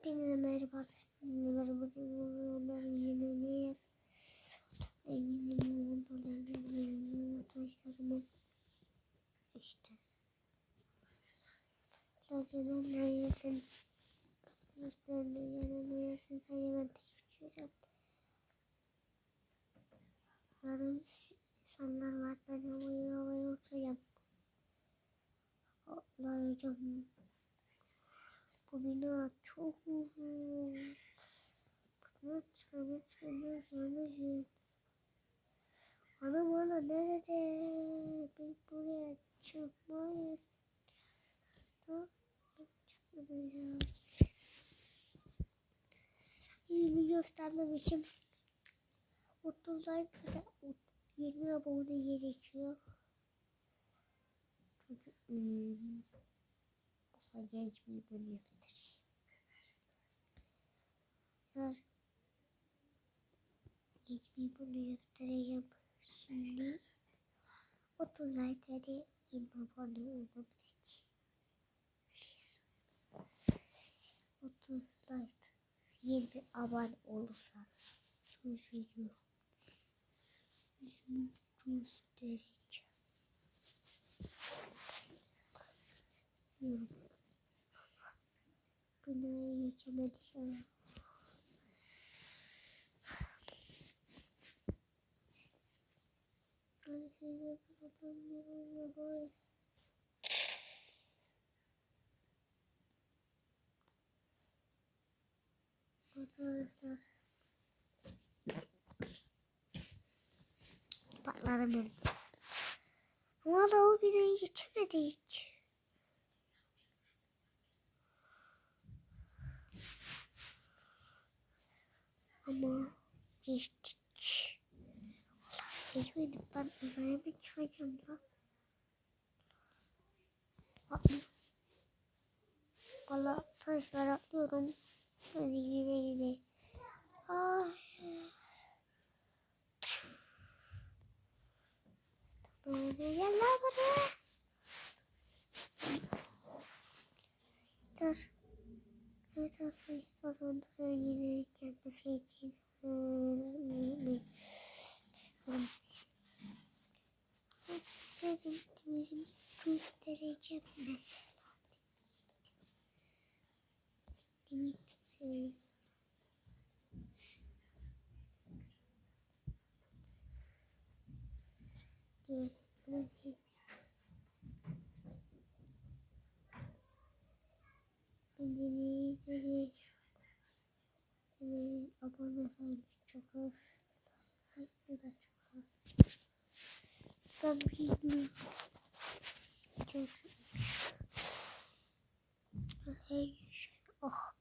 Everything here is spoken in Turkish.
Hepinize merhaba. Onların yeniyiz. Eminim arkadaşlarımın işte. Zaten yesin. Üstlerinde yesin. Sayı ben teşekkür Yarın insanlar var. Ben havaya uçacağım. Atlayacağım. Bu bina çok uzun. Çıkamaz. Bana nerede? Biz buraya çıkmayız. Çıkmayacağım. Yüzümü göstermem için 30 like ve 20 abone gerekiyor. Çünkü bu genç bir böyle yaptır. Genç bir bunu göstereceğim. Şimdi 30 like ve de 20 abone olmamız için. 30 like 20 abone olursa söz veriyorum. Yüzümü göstereceğim. Binaya geçemedik ama. Ben size buradan yürüyoruz. Arkadaşlar. Patladım benim. Ama da o binayı geçemedik. Ama geçtik. Geçmedik, ben uzaya mı çıkacağım lan? Valla taşlar atlıyorum. Hadi yine. Ay. Gel lan buraya. Dur. Evet arkadaşlar onlara yine gelmesi için dedim göstereceğim mesela. Abone sayısı çok az. Bu da çok az. Ben bilmiyorum. Çok. Oh.